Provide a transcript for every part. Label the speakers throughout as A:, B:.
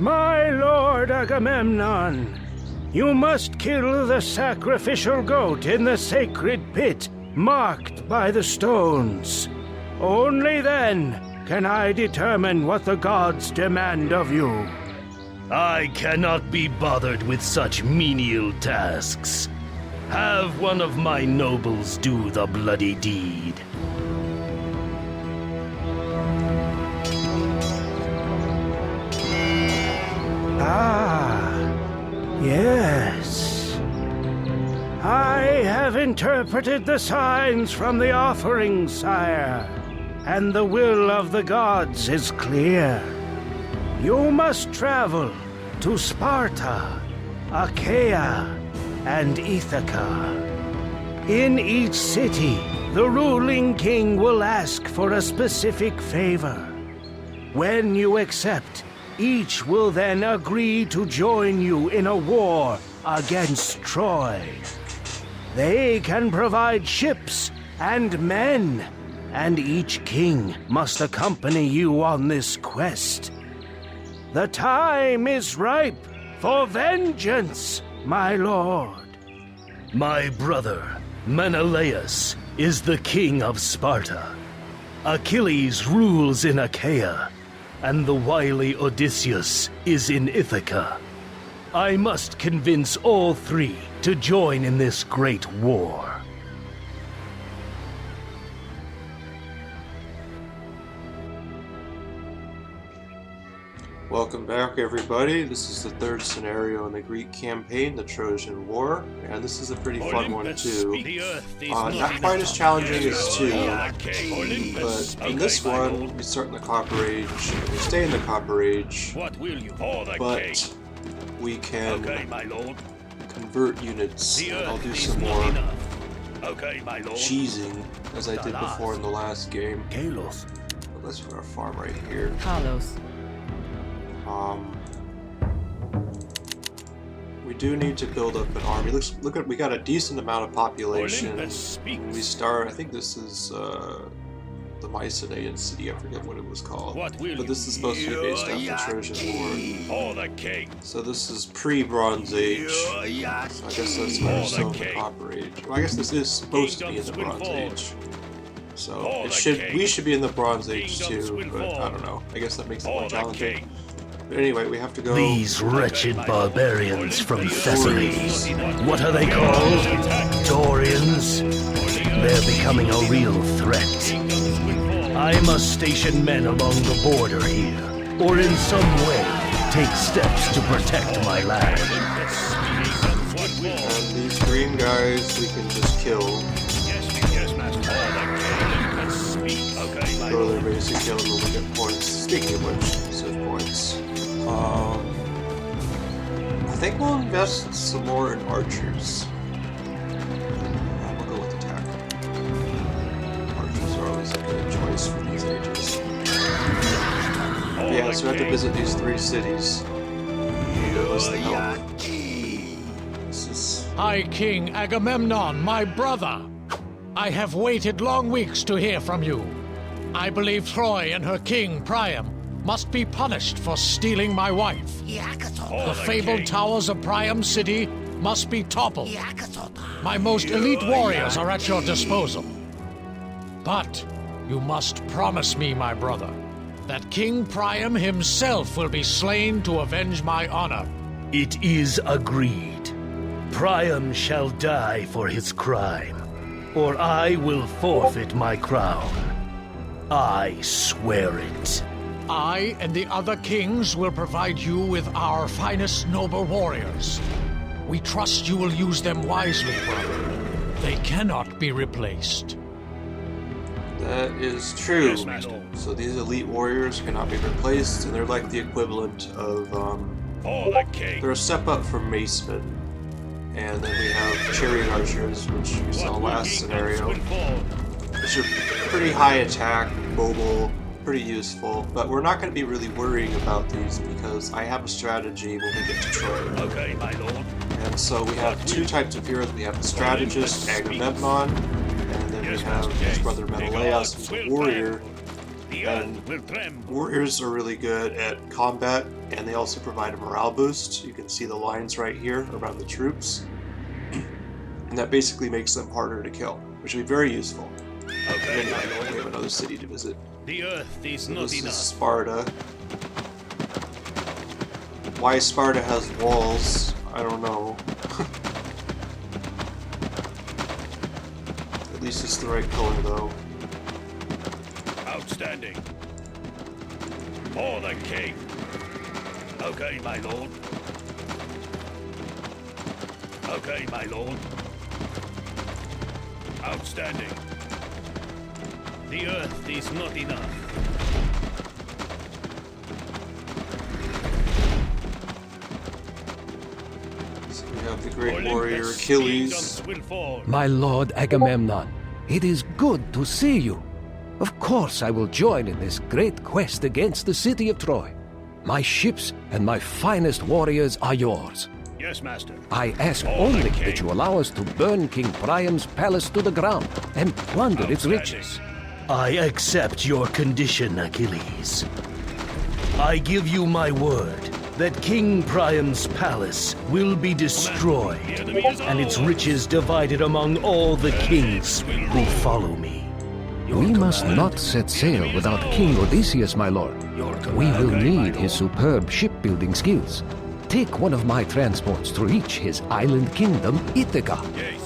A: My lord Agamemnon, you must kill the sacrificial goat in the sacred pit marked by the stones. Only then can I determine what the gods demand of you.
B: I cannot be bothered with such menial tasks. Have one of my nobles do the bloody deed.
A: Ah, yes. I have interpreted the signs from the offering, sire, and the will of the gods is clear. You must travel to Sparta, Achaia, and Ithaca. In each city, the ruling king will ask for a specific favor. When you accept, each will then agree to join you in a war against Troy. They can provide ships and men, and each king must accompany you on this quest. The time is ripe for vengeance, my lord.
B: My brother, Menelaus, is the king of Sparta. Achilles rules in Achaia, and the wily Odysseus is in Ithaca. I must convince all three to join in this great war.
C: Welcome back, everybody. This is the third scenario in the Greek campaign, the Trojan War, and this is a pretty fun one too. Not quite as challenging as 2, but in this one, we start in the Copper Age, we stay in the Copper Age, but we can convert units, and I'll do some more cheesing, as I did before in the last game. But let's put our farm right here. We do need to build up an army. Look at, we got a decent amount of population. We start, I think this is the Mycenaean city, I forget what it was called. But this is supposed to be based off the Trojan War. So this is pre-Bronze Age. So I guess that's why we're still in the Copper Age. Well, I guess this is supposed to be in the Bronze Age. So we should be in the Bronze Age too, but I don't know. I guess that makes it more challenging. But anyway, we have to go...
B: These wretched barbarians from Thessaly. What are they called? Dorians? They're becoming a real threat. I must station men along the border here, or in some way take steps to protect my land.
C: And these green guys we can just kill. Go to their base and kill them when we get points. Speaking of which, so points. I think we'll invest some more in archers. We'll go with attack. Archers are always a good choice for these ages. Yeah, so we have to visit these 3 cities.
D: I, King Agamemnon, my brother. I have waited long weeks to hear from you. I believe Troy and her king, Priam, must be punished for stealing my wife. The fabled towers of Priam City must be toppled. My most elite warriors are at your disposal. But you must promise me, my brother, that King Priam himself will be slain to avenge my honor.
B: It is agreed. Priam shall die for his crime, or I will forfeit my crown. I swear it.
D: I and the other kings will provide you with our finest noble warriors. We trust you will use them wisely, brother. They cannot be replaced.
C: That is true. So these elite warriors cannot be replaced, and they're like the equivalent of, they're a step up from macemen. And then we have chariot archers, which we saw last scenario. Which are pretty high attack, mobile, pretty useful, but we're not going to be really worrying about these because I have a strategy when we get to Troy. And so we have 2 types of heroes. We have the strategist, Agamemnon, and then we have his brother Menelaus, who's a warrior. And warriors are really good at combat, and they also provide a morale boost. You can see the lines right here around the troops. And that basically makes them harder to kill, which would be very useful.
B: Okay,
C: Again, we have another city to visit.
B: the earth is
C: So
B: not
C: this is
B: enough.
C: Sparta. Why Sparta has walls, I don't know. At least it's the right color, though.
B: Outstanding. For the king. Okay, my lord. Okay, my lord. Outstanding. The earth is not enough.
C: So we have the great
B: Olympus'
C: warrior Achilles.
B: kingdoms will fall.
E: My lord Agamemnon, it is good to see you. Of course I will join in this great quest against the city of Troy. My ships and my finest warriors are yours.
B: Yes, master.
E: I ask
B: Oh,
E: only
B: the king.
E: that you allow us to burn King Priam's palace to the ground and plunder its
B: Outstanding.
E: riches.
B: I accept your condition, Achilles. I give you my word that King Priam's palace will be destroyed and its riches divided among all the kings who follow me.
E: We must not set sail without King Odysseus, my lord. We will need his superb shipbuilding skills. Take one of my transports to reach his island kingdom, Ithaca.
B: Yes.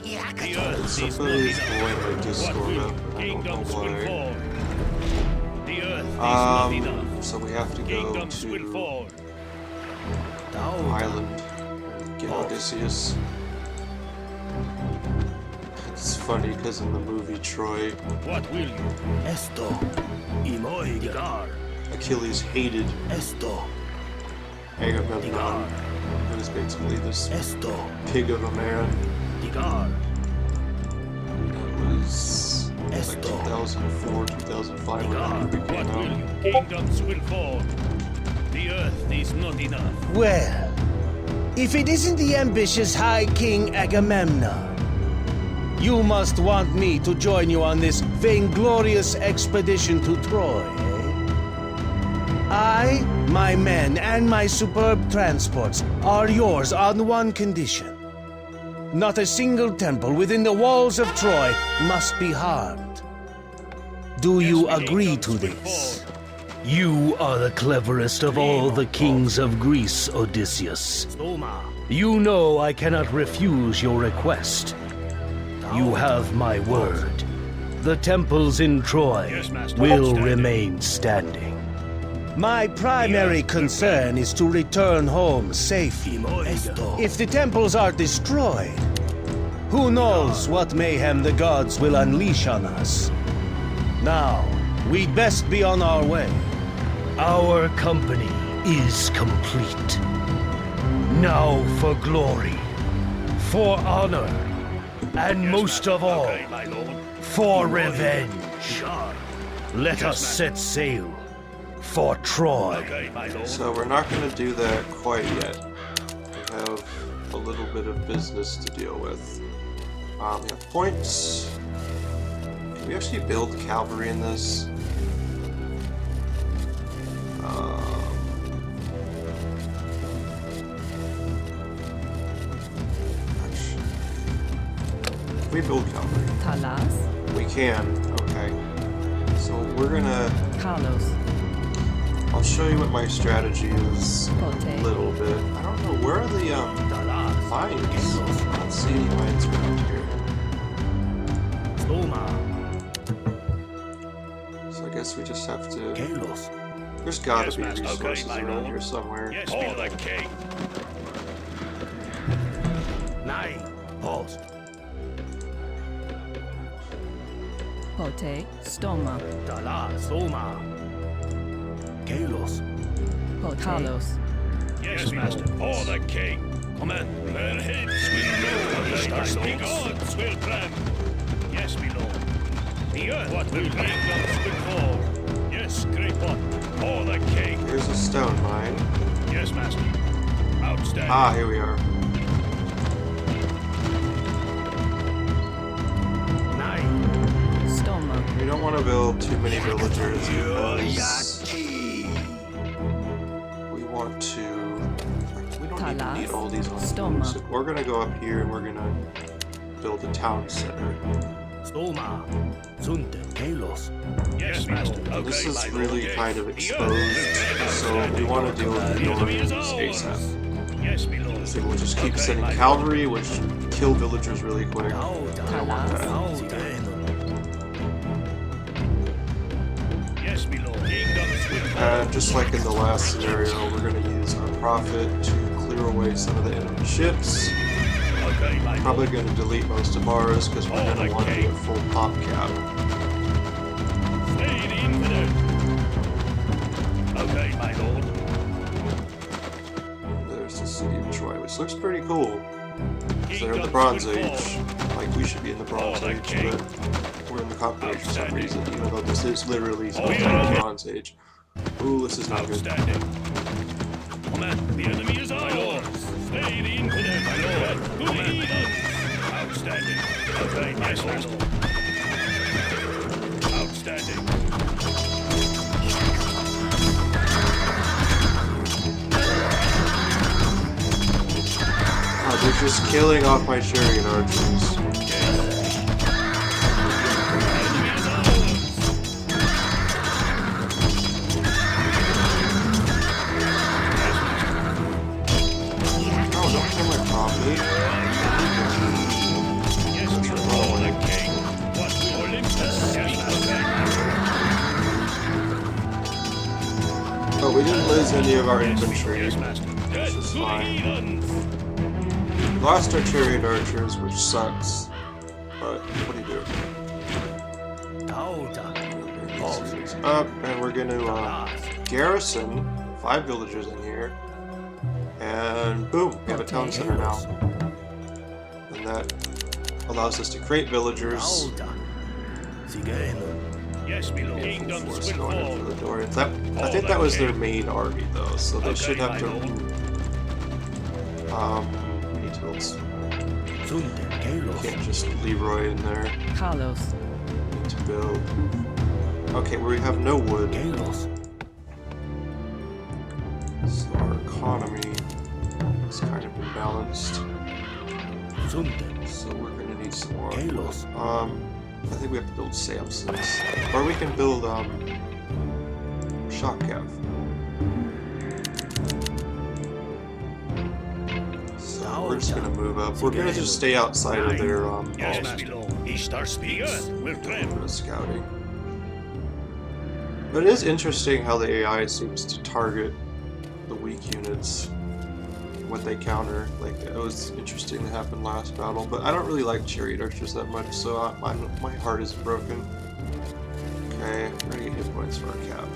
B: The
C: Somebody's
B: earth is
C: blowing my
B: not
C: Discord
B: enough.
C: up, and I don't know
B: Kingdoms will
C: why.
B: fall. The earth is not enough.
C: So we have to go
B: Kingdoms will
C: to
B: fall.
C: the island, get Odysseus. It's funny because in the movie Troy,
B: What will you? Esto. Imoigar.
C: Achilles hated
B: Esto.
C: Agamemnon. He was basically this
B: Esto.
C: pig of a man.
B: Digar.
C: That was like
B: Esto.
C: 2004, 2005 when the movie
B: What
C: came
B: will
C: out.
B: you? Kingdoms will fall. The earth is not enough.
A: Well, if it isn't the ambitious High King Agamemnon, you must want me to join you on this vainglorious expedition to Troy, eh? I, my men, and my superb transports are yours on one condition. Not a single temple within the walls of Troy must be harmed. Do you agree to this?
B: You are the cleverest of all the kings of Greece, Odysseus. You know I cannot refuse your request. You have my word. The temples in Troy will remain standing.
A: My primary concern is to return home safely. If the temples are destroyed, who knows what mayhem the gods will unleash on us. Now, we'd best be on our way.
B: Our company is complete. Now for glory, for honor, and most of all, for revenge. Let us set sail for Troy.
C: So we're not going to do that quite yet. We have a little bit of business to deal with. We have points. Can we actually build cavalry in this? Can we build cavalry?
F: Talas,
C: We can. Okay. So we're gonna.
F: Carlos,
C: I'll show you what my strategy is a
F: Pote,
C: little bit. I don't know where are the mines. I don't see any mines around here. So I guess we just have to. There's gotta
B: Yes,
C: be
B: master.
C: resources
B: Okay, my
C: around
B: lord.
C: here somewhere.
B: Yes, for the king. Nine. Pause.
F: Pote, Stoma,
B: Dala, Soma. Kalos.
F: Pote, Carlos,
B: Yes, master. For the king. Command. Their heads will go. The gods will plan. Yes, my lord. The earth. What will kingdoms will fall? Yes, great one. For the king.
C: Here's a stone mine.
B: Yes, master. Outstanding.
C: Ah, here we are.
B: Nine.
F: Stoma,
C: we don't want to build too many villagers because we want to. We don't even need all these on. So we're gonna go up here and we're gonna build a town center.
B: Yes, master.
C: This is really kind of exposed, so we want to deal with the Northerners ASAP.
B: Yes, my lord.
C: So we'll just keep sending cavalry, which kill villagers really quick. I don't want that.
B: Yes, my lord.
C: And just like in the last scenario, we're going to use our prophet to clear away some of the enemy ships.
B: Okay, my lord.
C: Probably going to delete most of ours because we're going to want to do a full pop cap.
B: Stay the infidel. Okay, my lord.
C: There's the city of Troy, which looks pretty cool. They're in the Bronze Age. Like, we should be in the Bronze Age, but we're in the Copper Age for some reason, even though this is literally supposed to be the Bronze Age. Ooh, this is not good.
B: Outstanding. Command, the enemy is ours. My lord. Stay the infidel, my lord. Good heathen. Outstanding. Okay, yes, my lord. Outstanding.
C: Oh, they're just killing off my chariot archers. Oh, don't kill my prophet.
B: Yes, my lord, the king. What will Olympus yes,
C: Oh, we didn't lose any of our infantry.
B: yes, master.
C: This is
B: Good
C: fine.
B: heathen.
C: We lost our chariot archers, which sucks. But what do you do? Up, and we're going to garrison 5 villagers in here. And boom, we have a town center now. And that allows us to create villagers.
B: Yes, my lord. Kingdoms
C: Force
B: will
C: going
B: fall.
C: into the door. I think that was their main army though, so they should have to. We need to build. Can't just Leroy in there.
F: Carlos.
C: Need to build. Okay, we have no wood, so our economy is kind of imbalanced. So we're gonna need some more. I think we have to build Samson's, or we can build Shock Cav. So we're just gonna move up. We're gonna just stay outside of their
B: Yes, my lord. Ishtar speaks. We'll tramp.
C: for the scouting. But it is interesting how the AI seems to target the weak units, what they counter. Like, it was interesting that happened last battle, but I don't really like chariot archers that much, so my heart is broken. Okay, we're gonna get hit points for our cap.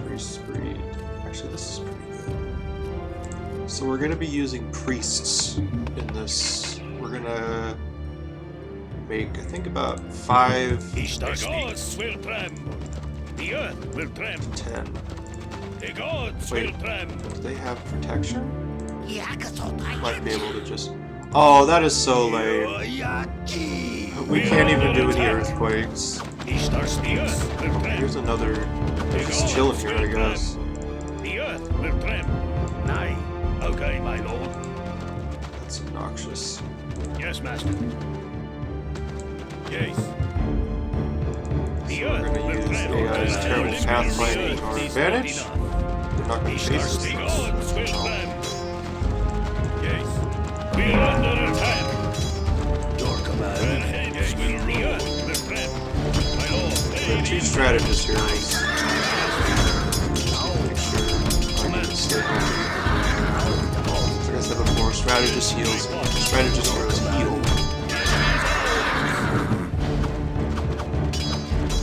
C: Priest breed. Actually, this is pretty good. So we're gonna be using priests in this. We're gonna make, I think, about 5
B: Ishtar speaks. Will tramp. The earth will tramp.
C: 10.
B: The gods will
C: Wait.
B: tramp.
C: Do they have protection? Might be able to just... Oh, that is so lame. We can't even do any earthquakes.
B: Ishtar speaks. Will tramp.
C: Here's another... They're just chilling here, I guess.
B: The earth will tramp. Nay. Okay, my lord.
C: That's obnoxious.
B: Yes, master. Yes. The
C: So we're
B: earth
C: gonna
B: will
C: use
B: tramp.
C: AI's terrible pathfinding to our advantage. They're not gonna
B: Ishtar
C: chase us.
B: speaks. Gods will tramp. Yes. We're under attack. Your command. Yes, the earth will tramp. My lord.
C: We have 2 strategists here. Let's make sure I can stay healthy. Like I said before, strategist heals. Strategist heroes heal.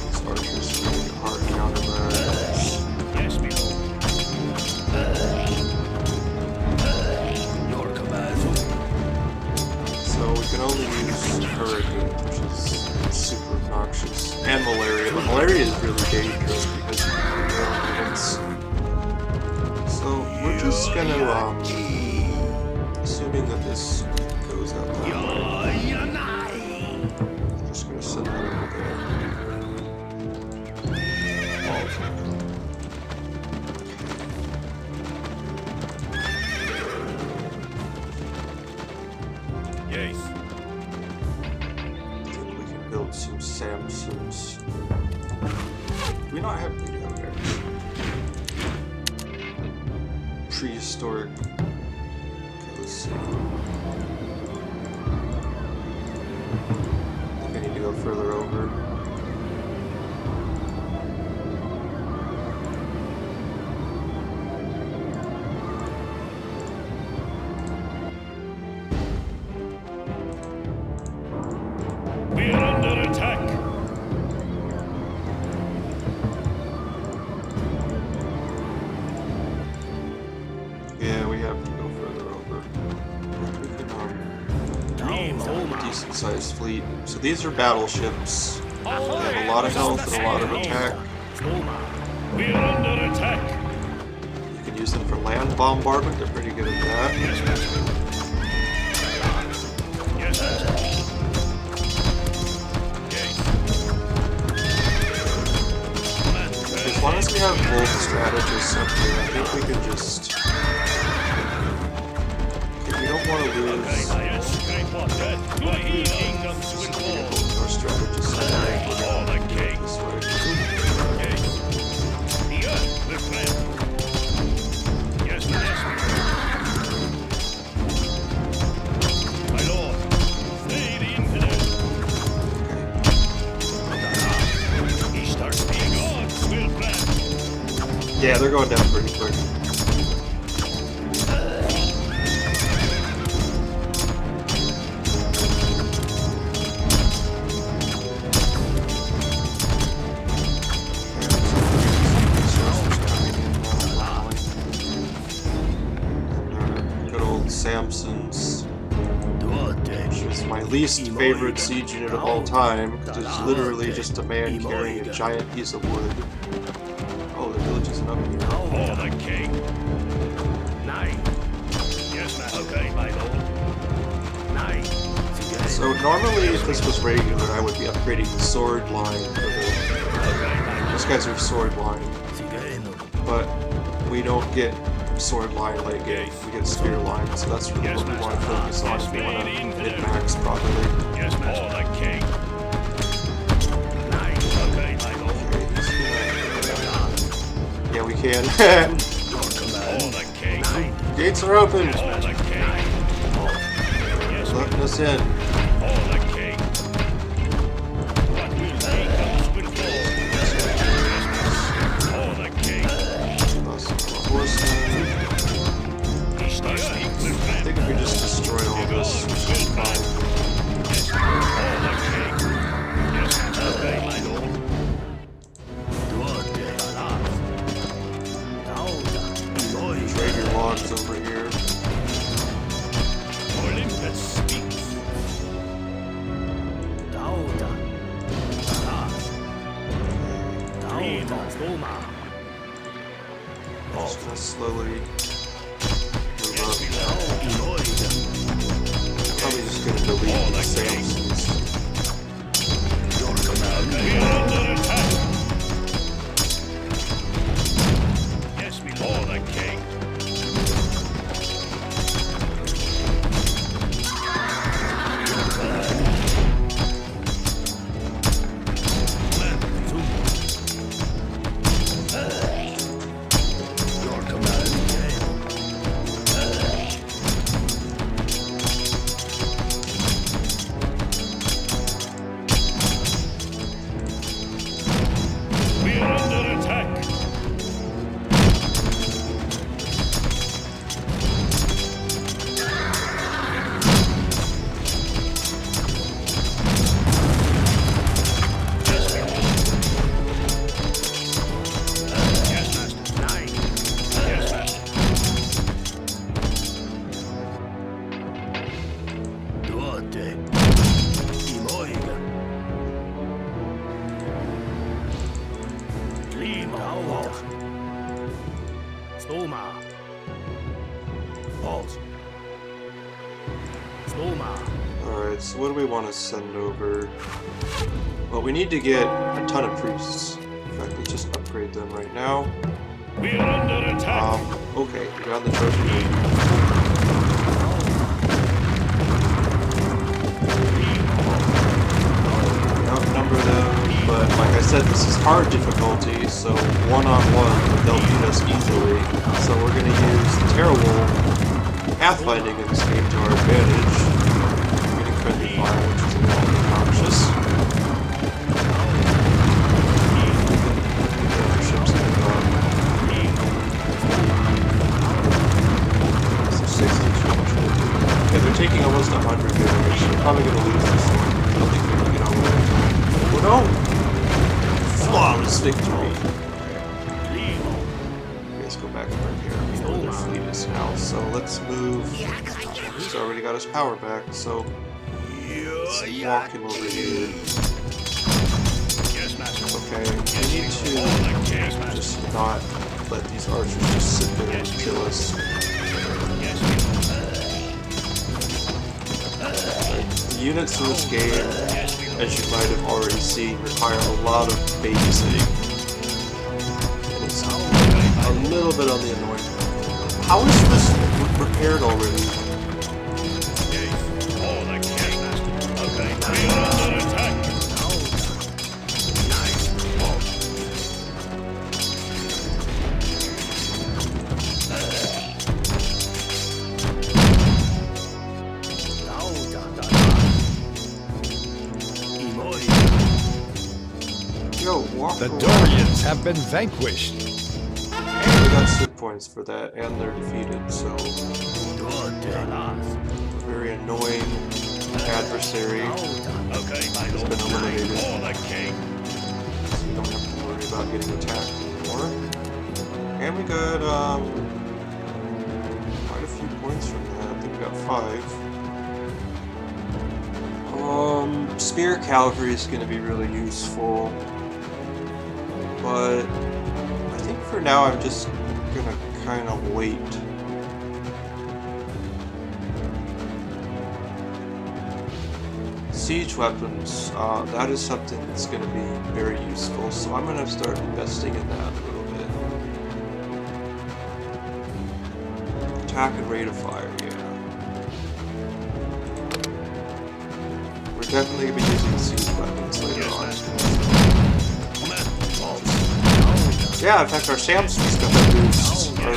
C: These archers are really hard countermeasures.
B: Yes, my lord. Your command.
C: So we can only use Hurricane, which is super obnoxious. And Malaria. But Malaria is really dangerous because you can do your own hits. So we're just gonna assume assuming that this goes out that way. I'm just gonna send that over there.
G: Yes.
C: I think we can build some Samsons. We not have any out there. Prehistoric. Okay, let's see. I think I need to go further over.
G: We're under attack.
C: Yeah, we have to go further over. We can, have a decent sized fleet. So these are battleships. They have a lot of health and a lot of attack.
G: We're under attack.
C: You can use them for land bombardment, they're pretty good at that.
G: Yes, master. Yes, master.
C: As long as we have both strategists up here, I think we can just... Okay, we don't want to lose our strategists. This way. Yeah, they're going down pretty quick. Good old Samsons. Which is my least favorite siege unit of all time, because it's literally just a man carrying a giant piece of wood. Oh, the village isn't up here.
G: Oh, the king. 9. Yes, master. Okay, my lord. 9.
C: So normally, if this was regular, I would be upgrading the sword line for the... Those guys are sword line. But we don't get sword line late game. We get spear line, so that's really what we want to focus on if we want to min-max properly.
G: Yes, master. Oh, the king. 9. Okay, my lord.
C: Yeah, we can.
G: Oh, the king.
C: Gates are open!
G: Oh, the king. Yes,
C: Letting us in.
G: oh, the king. What will he comes with war? Oh, the king.
C: Horsemen.
G: He starts speak with
C: I think if we just destroy all this, we should be fine.
G: Oh, the king. Yes, okay, my lord.
C: Trade your logs over here.
G: Olympus speaks.
C: Just gonna slowly move up. Probably just gonna delete the Samsons.
G: We're under attack. Yes, we lord the king. We're under attack. Yes, master. 9. Yes, master.
C: Alright, so what do we want to send over? Well, we need to get a ton of priests. In fact, let's just upgrade them right now.
G: We're under attack.
C: Okay, we got the Trojan Navy. We outnumber them, but like I said, this is hard difficulty, so one-on-one, they'll beat us easily. So we're going to use terrible pathfinding in this game to our advantage. Getting friendly fire, which is a little obnoxious. Ships that are gone. So 60 too much. Yeah, they're taking almost 100 damage. They're probably going to lose this one. I don't think they're going to get all the way. Oh no! Flawless victory! Let's go back and repair. We know where their fleet is now, so let's move. He's already got his power back, so let's walk him over here. Okay, we need to just not let these archers just sit there and kill us. The units in this game, as you might have already seen, require a lot of babysitting. It's a little bit on the annoying. How is this repaired already?
H: The Dorians have been vanquished.
C: And we got sit points for that, and they're defeated, so... A very annoying adversary has been eliminated. So we don't have to worry about getting attacked anymore. And we got, quite a few points from that. I think we got 5. Spear Cavalry is going to be really useful. But I think for now I'm just gonna kind of wait. Siege weapons, that is something that's gonna be very useful, so I'm gonna start investing in that a little bit. Attack and rate of fire, yeah. We're definitely gonna be using siege weapons later on. Yeah, in fact, our Samson's got that boost. Our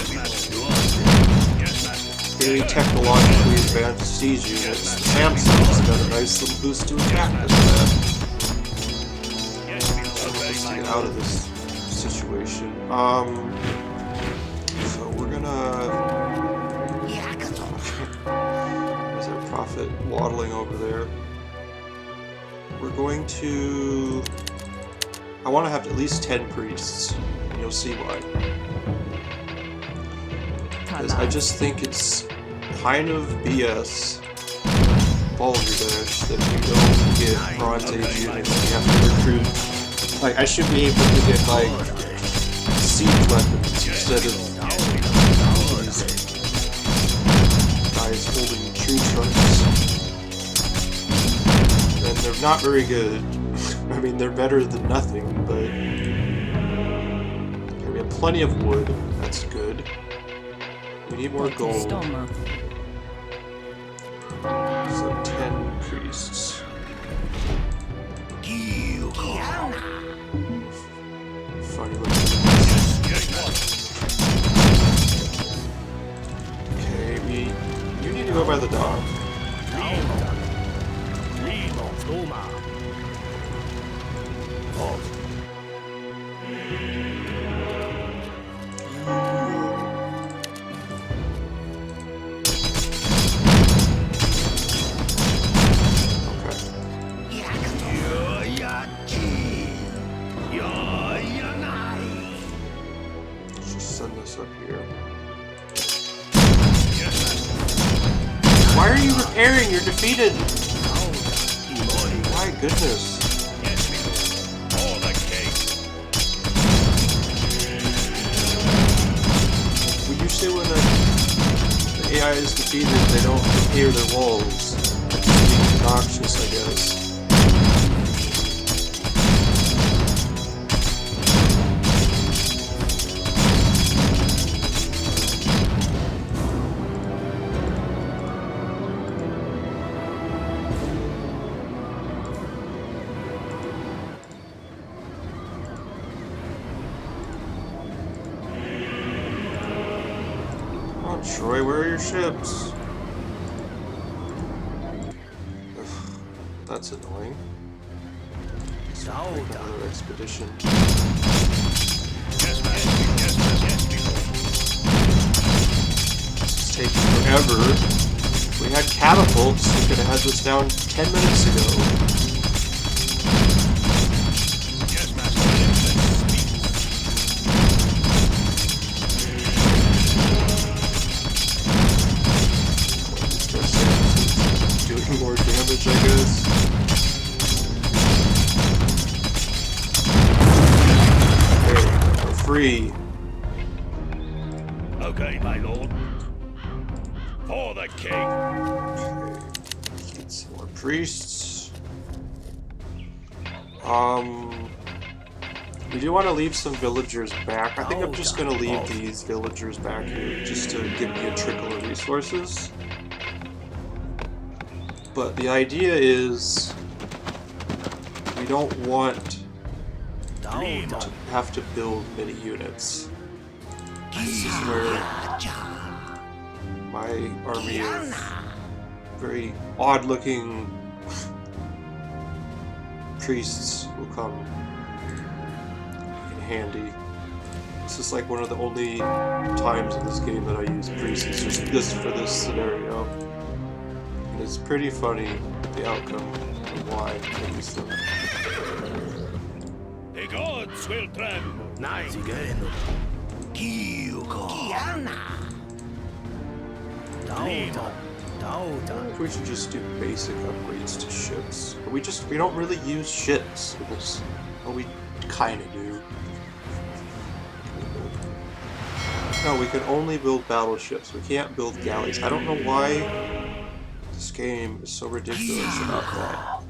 C: very technologically advanced siege units. Samson's got a nice little boost to attack as well. Let's get out of this situation. So we're gonna... There's our prophet waddling over there. We're going to... I want to have at least 10 priests. You'll see why. Because I just think it's kind of BS, balderdash, that you don't get Bronze Age units and you have to recruit. Like, I should be able to get, like, siege weapons instead of these guys holding tree trunks. And they're not very good. I mean, they're better than nothing, but... We have plenty of wood, that's good. We need more gold. So 10 priests. Funny looking. Okay, you need to go by the dog. Why are you repairing? You're defeated! My goodness. Would you say when the AI is defeated, they don't repair their walls? obnoxious, I guess. Come on, Troy, where are your ships? That's annoying. Let's make another expedition.
G: Yes, master. Yes, master. Yes,
C: This is taking forever. If we had catapults, we could have had this down 10 minutes ago.
G: yes, master.
C: Doing more damage, I guess. Okay, we're free.
G: Okay, my lord. For the king.
C: Okay, let's get some more priests. We do want to leave some villagers back. I think I'm just going to leave these villagers back here just to give me a trickle of resources. But the idea is we don't want to have to build many units. This is where my army of very odd-looking priests will come in handy. This is like one of the only times in this game that I use priests. It's just this for this scenario. And it's pretty funny, the outcome and why I use them.
G: The gods will tremble.
B: Nice.
C: If we should just do basic upgrades to ships. But we don't really use ships. Well, we kind of do. No, we can only build battleships. We can't build galleys. I don't know why this game is so ridiculous about that.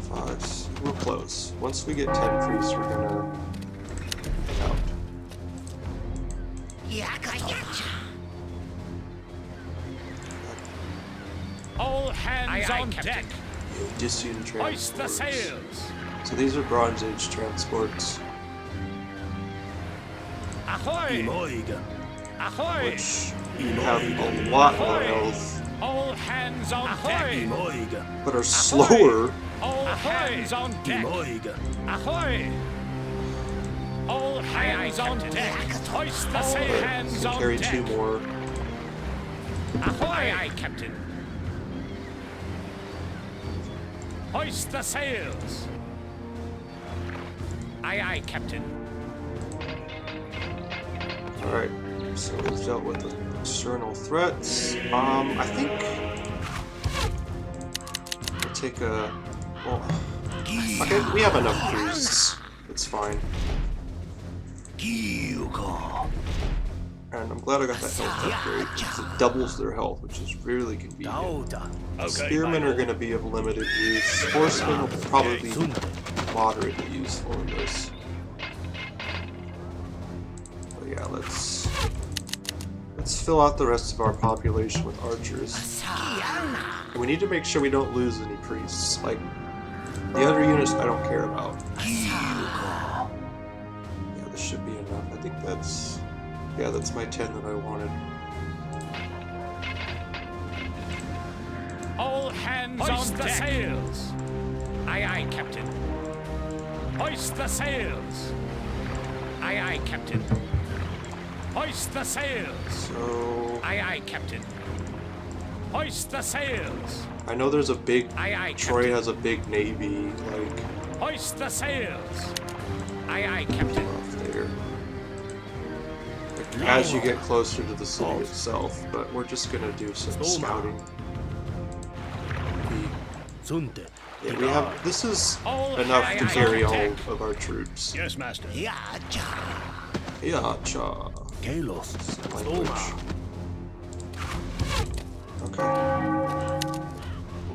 C: 5. We're close. Once we get 10 priests, we're gonna head out.
D: All hands on deck.
C: Odyssean
D: Hoist the
C: transports.
D: sails.
C: So these are Bronze Age transports,
D: Ahoy! Ahoy!
C: which have a lot more health,
D: All hands on deck.
C: but are slower.
D: All hands on deck. Ahoy! All hands on deck. Hoist the sails. Hands
C: Can
D: on
C: carry
D: deck.
C: 2 more.
D: Ahoy, aye, Captain. Hoist the sails. Aye, aye, Captain.
C: Alright, so we've dealt with the external threats. I think we'll take a... Well, okay, we have enough priests. It's fine. And I'm glad I got that health upgrade, because it doubles their health, which is really convenient. Spearmen are going to be of limited use. Horsemen will probably be moderately useful in this. But yeah, let's fill out the rest of our population with archers. And we need to make sure we don't lose any priests. Like, the other units I don't care about. Yeah, this should be enough. I think that's... Yeah, that's my 10 that I wanted.
D: All hands on the sails. Aye, aye, Captain. Hoist the sails. Aye, aye, Captain. Hoist the sails.
C: So...
D: Aye, aye, Captain. Hoist the sails.
C: I know there's a big...
D: Aye, aye,
C: Troy
D: Captain.
C: has a big navy, like,
D: Hoist the sails. Aye, aye, Captain.
C: off there. Like, as you get closer to the city itself, but we're just gonna do some scouting. Yeah, we have... This is enough to carry all of our troops.
G: Yes, master.
C: Yeah, cha. Language. Okay.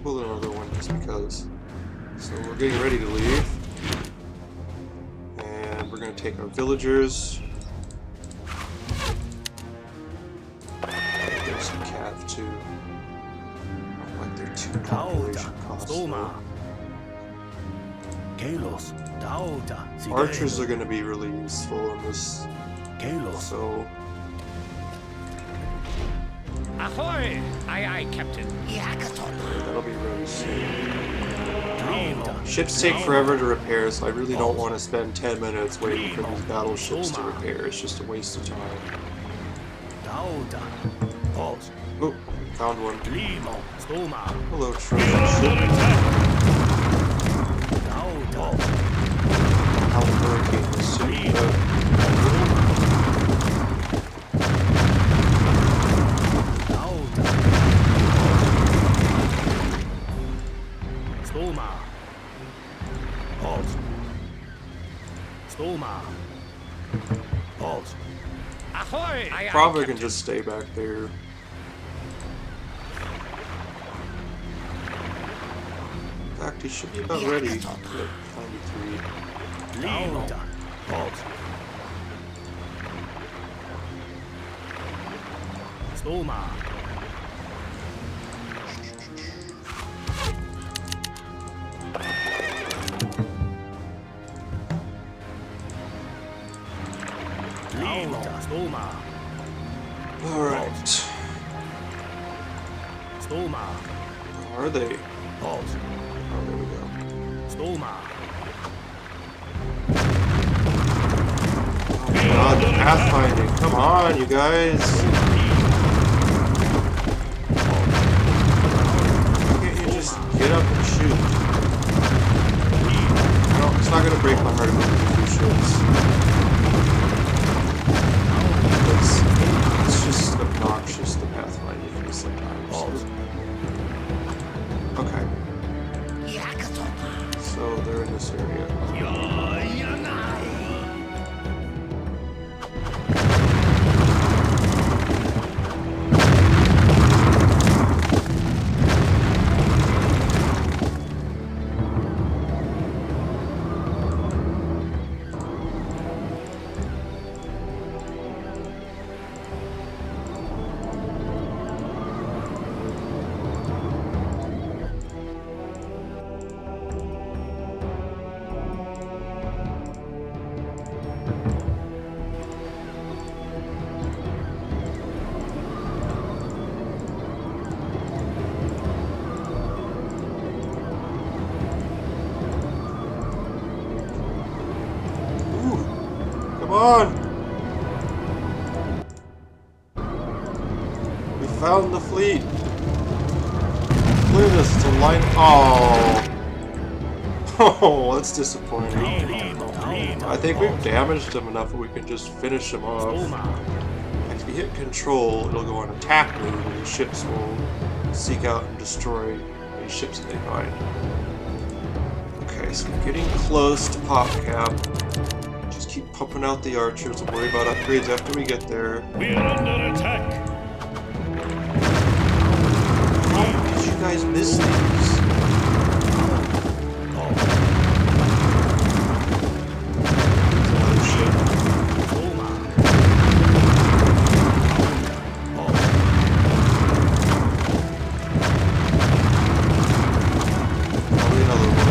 C: build another one just because. So we're getting ready to leave. And we're going to take our villagers. There's some cav too. I don't like their 2 population costs. Archers are going to be really useful in this. So.
G: Ahoy! Aye, aye, Captain.
C: That'll be really soon. Ships take forever to repair, so I really don't want to spend 10 minutes waiting for these battleships to repair. It's just a waste of time. Oh, found one. Hello, Trojan ship. How the hurricane is soon.
G: Ahoy! Aye, aye,
C: Probably
G: Captain.
C: can just stay back there. In fact, he should be about ready. Yep, 93. Alright. Where are they? Oh, there we go. Oh my god, the pathfinding. Come on, you guys. Why can't you just get up and shoot? No, it's not gonna break my heart if I lose 2 ships. It's just obnoxious, the pathfinding thing sometimes. Okay. So they're in this area. Come on! We found the fleet! Look at this, it's a line. Oh! Oh, that's disappointing. I think we've damaged them enough that we can just finish them off. If we hit control, it'll go on attack mode and the ships will seek out and destroy any ships that they find. Okay, so we're getting close to pop cap. Just keep pumping out the archers and worry about upgrades after we get there.
G: We're under attack.
C: How did you guys miss these? Oh shit. Probably another one.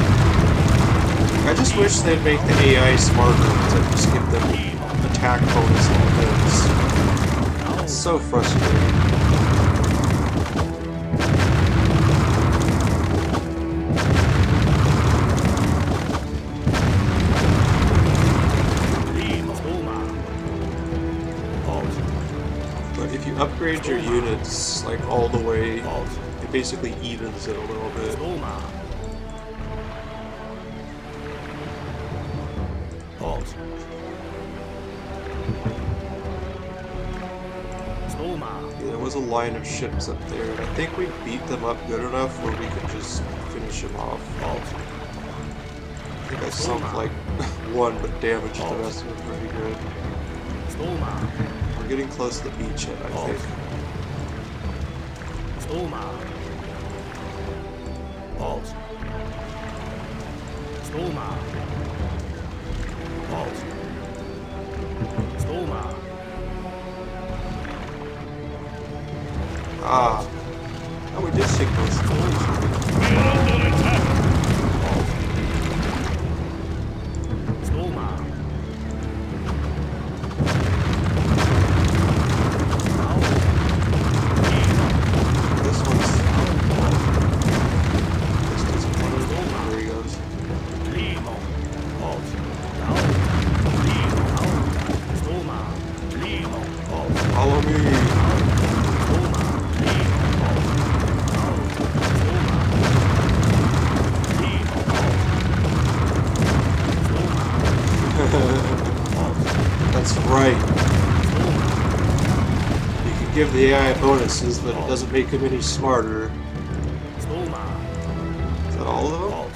C: I just wish they'd make the AI smarter to just give them attack bonus all hits. It's so frustrating. But if you upgrade your units like all the way, it basically evens it a little bit. Yeah, there was a line of ships up there, and I think we beat them up good enough where we could just finish them off. I think I sunk like one, but damaged the rest of them pretty good. We're getting close to the beachhead, I think.
G: Halt. Stoma. Halt. Stoma.
C: Ah. Oh, we did take those.
G: We're under attack. Halt. Stoma.
C: This one's. This doesn't want to go. There he goes.
G: Limo. Halt. Down. Limo. Out. Stoma. Limo. Halt.
C: Follow me.
G: Stoma. Limo. Halt. Out. Stoma. Limo. Halt. Stoma.
C: That's right. You can give the AI bonuses, but it doesn't make him any smarter.
G: Stoma.
C: Is that all of them?
G: Halt.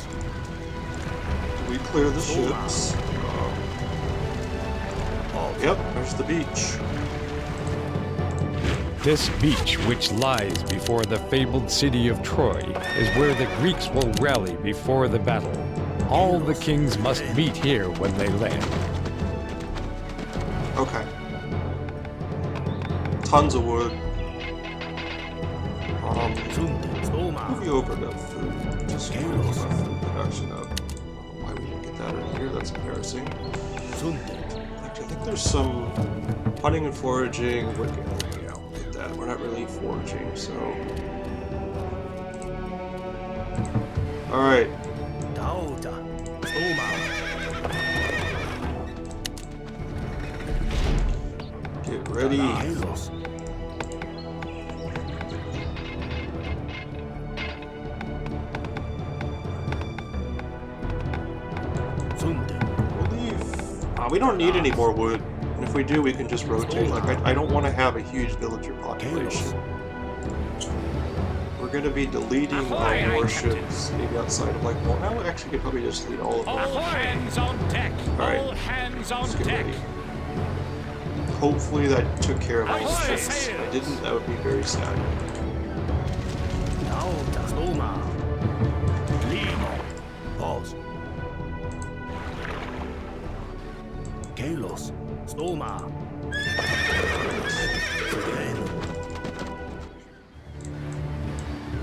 C: Did we clear the ships? Yep, there's the beach.
H: This beach, which lies before the fabled city of Troy, is where the Greeks will rally before the battle. All the kings must meet here when they land.
C: Okay. Tons of wood. Move you over to food. Just keep our food production up. I don't know why we didn't get that in here. That's embarrassing. I think there's some hunting and foraging. We're get that. We're not really foraging, so. Alright. Get ready. We don't need any more wood, and if we do, we can just rotate. Like, I don't want to have a huge villager population. We're going to be deleting our warships, maybe outside of, like, well, now we actually could probably just delete all of them.
D: All hands on deck.
C: Alright,
D: All hands on
C: let's get
D: deck.
C: ready. Hopefully that took care of all the ships. If I didn't, that would be very sad.
G: Kalos, Stoma.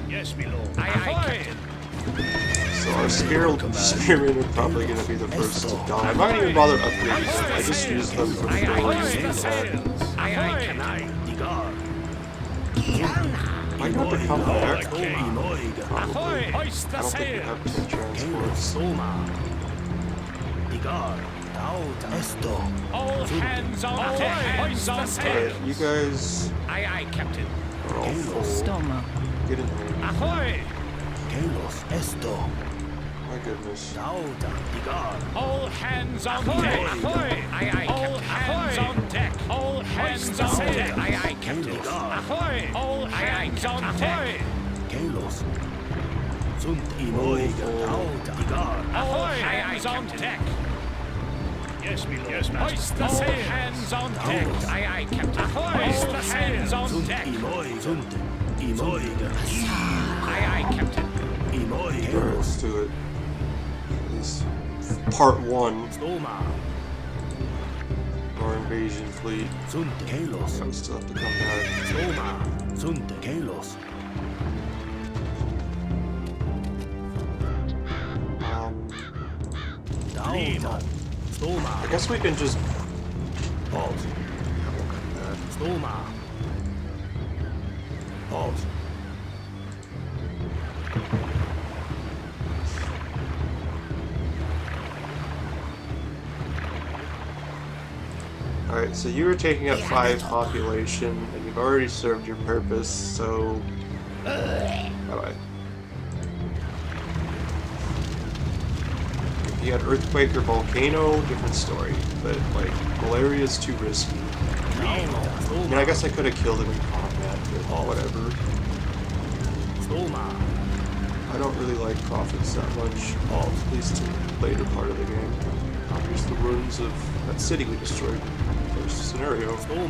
G: Yes, my lord. Aye.
C: So our spearmen are probably going to be the first to die. I'm not going to even bother upgrading them. I just use them for might have to come back. Probably. I don't think we have 10 transports.
D: All hands on deck. Hands on deck.
C: Alright, you guys
D: Aye, aye, Captain.
C: are all full.
F: Stoma.
C: Get in there.
D: Ahoy!
C: My goodness.
D: All hands on deck. Ahoy! Aye, aye, all hands on deck. All hands on deck. Aye, aye, Captain. Ahoy! All hands on deck. Ahoy! Hands on deck.
G: Yes, my lord. Yes, master.
D: All hands on deck. Aye, aye, Captain. Ahoy! All hands on deck. Aye, aye, Captain.
C: Alright, let's do it. At least part 1. Our invasion fleet. We still have to come back. I guess we can just. Alright, so you were taking up 5 population, and you've already served your purpose, so. Bye-bye. If you had Earthquake or Volcano, different story. But, like, Malaria's too risky. I mean, I guess I could have killed him in combat, but whatever. I don't really like prophets that much, at least in the later part of the game. Here's the ruins of that city we destroyed in the first scenario. Okay.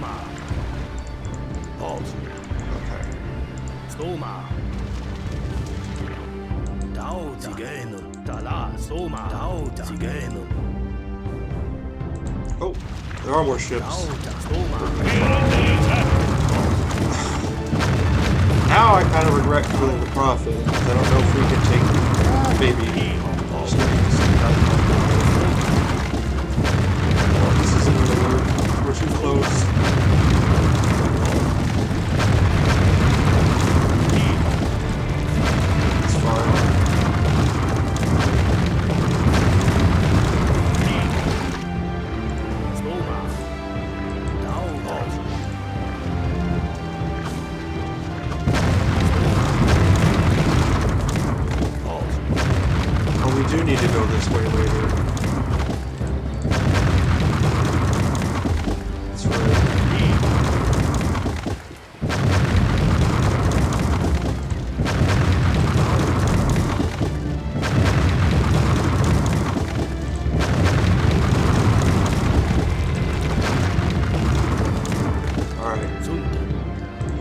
C: Oh, there are more ships. Now I kind of regret killing the prophet. I don't know if we can take maybe. Oh, this isn't gonna work. We're too close. It's fine. We do need to go this way later. That's right. Alright.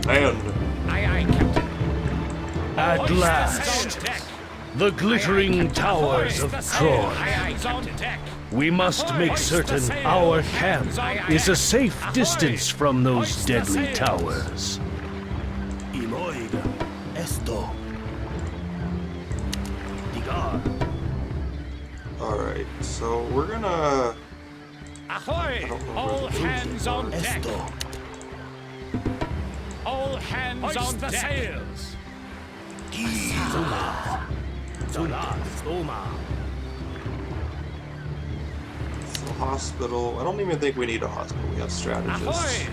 C: And
G: Aye, aye, Captain.
B: At last, the glittering towers of Troy. We must make certain our camp is a safe distance from those deadly towers.
C: alright, so we're gonna
G: Ahoy! All hands on deck. All hands on the sails.
C: So hospital. I don't even think we need a hospital. We have strategists.
G: Ahoy!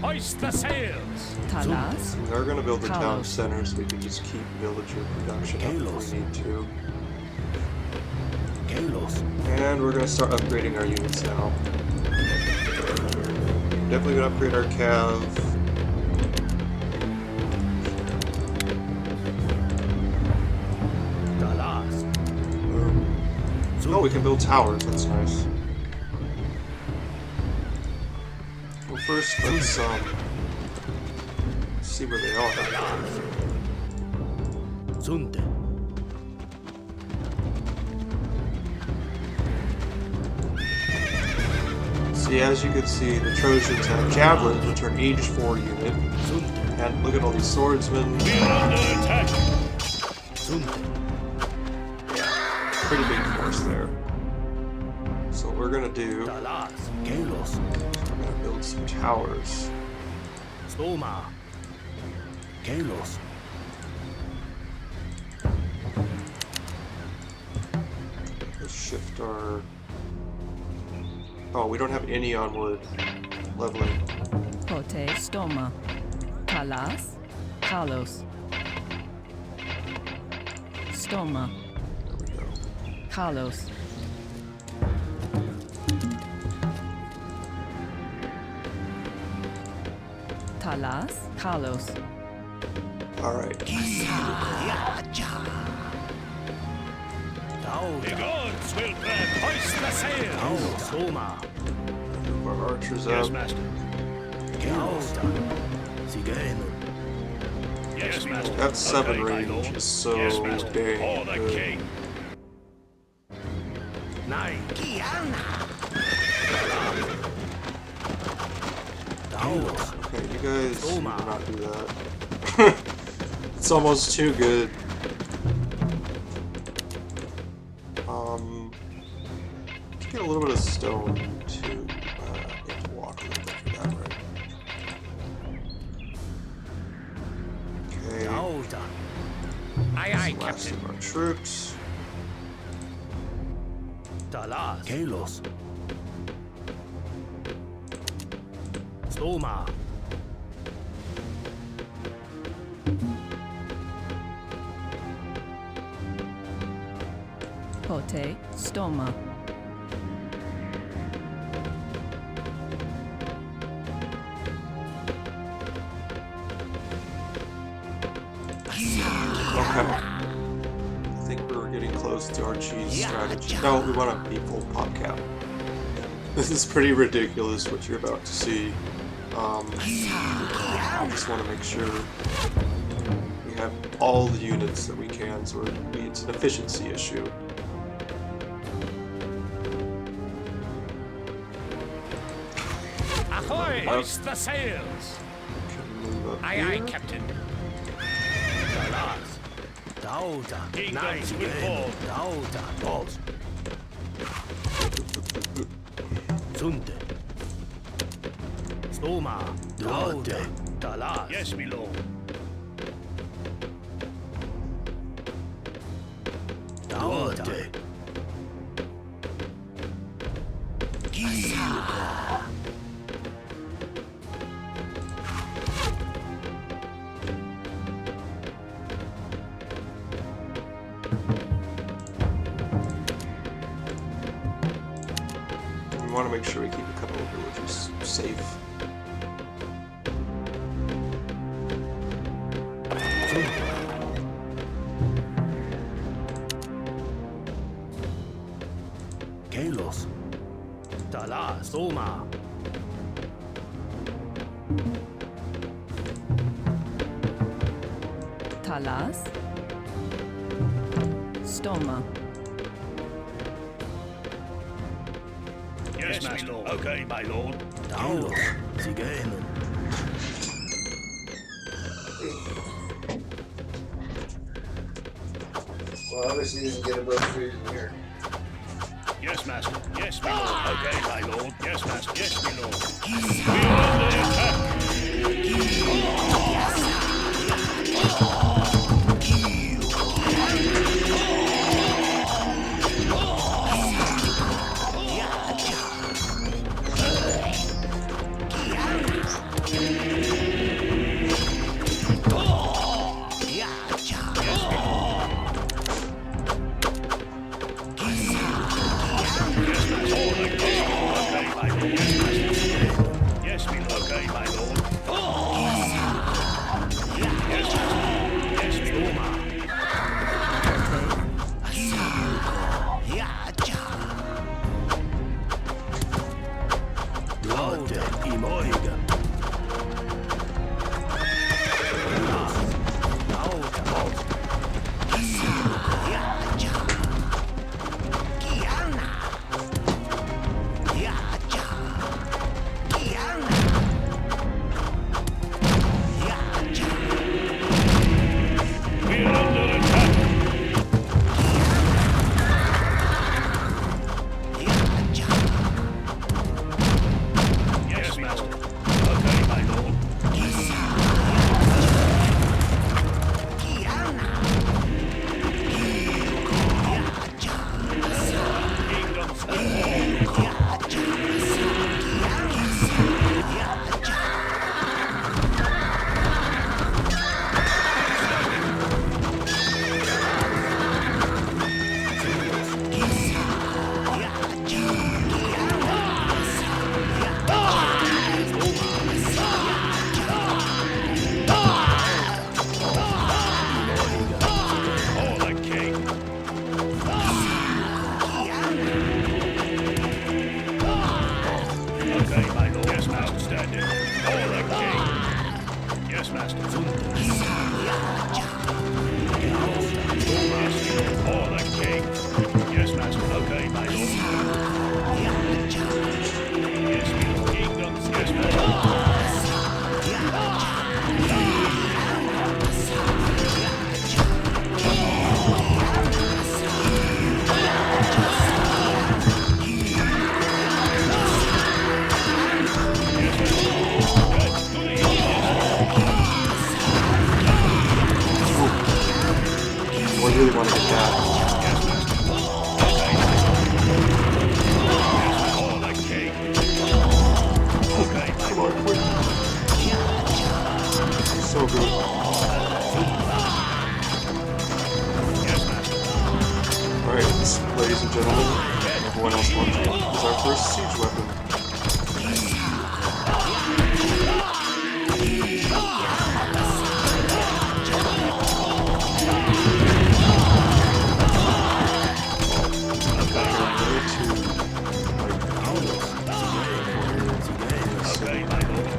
G: Hoist the sails.
F: Talas.
C: We are going to build the town
F: Carlos.
C: center so we can just keep villager production up if we need to. And we're going to start upgrading our units now. Definitely going to upgrade our cav. Oh, we can build towers. That's nice. Well, first let's see where they are. See, as you can see, the Trojans have javelins, which are an age 4 unit. And look at all these swordsmen. Pretty big force there. So what we're gonna do, we're gonna build some towers. Let's shift our... Oh, we don't have any onward leveling.
F: Pote Stoma. Talas. Carlos. Stoma.
C: There we go.
F: Carlos. Talas. Carlos.
C: Alright.
G: The gods will burn. Hoist the sails.
C: Move our archers
B: Yes,
C: up.
B: master.
G: Yes, master.
C: That 7
G: Okay, my
C: range
G: lord.
C: is so
G: Yes, master.
C: dang
G: For the
C: good.
G: king.
C: Okay, you guys do not do that. It's almost too good. Let's get a little bit of stone to walk a little bit for that, right? Okay,
G: Aye, aye,
C: last
G: Captain.
C: of our troops.
F: Pote Stoma.
C: Okay. I think we're getting close to our cheese strategy. No, we want to be full pop cap. This is pretty ridiculous what you're about to see. I just want to make sure we have all the units that we can, so it's an efficiency issue.
G: Ahoy! Hoist the sails! Aye, aye, Captain. Alas. Dauda. Kingdoms will fall. Dauda. Balls. Sunde. Stoma. Daude. Dalas. Yes, my lord. Daude.
C: We want to make sure we keep a couple of villages safe.
G: Kalos. Dala. Soma.
F: Talas. Stoma.
G: Yes, my lord. Okay, my lord. Kalos. Sigenen.
I: Well, obviously he doesn't get above freezing here.
G: Yes, master. Yes, my lord. Okay, my lord. Yes, master. Yes, my lord. We are under attack. Yes, my lord. Okay, my lord. Yes, my lord. Daude. Imoiga. We are under attack. Yes, master. Okay, my lord. Kingdoms will fall. All the king. Okay, my lord. Yes, master. Stand in. All the king. Yes, master. All the king. Yes, master. Okay, my lord. Yes, my lord. Kingdoms. Yes, master.
C: We really want to get that.
G: All the king. Okay, my
C: Come on, quick. So good.
G: yes, master.
C: Alright, this, ladies and gentlemen, and everyone else watching, is our first siege weapon.
G: Okay, my lord.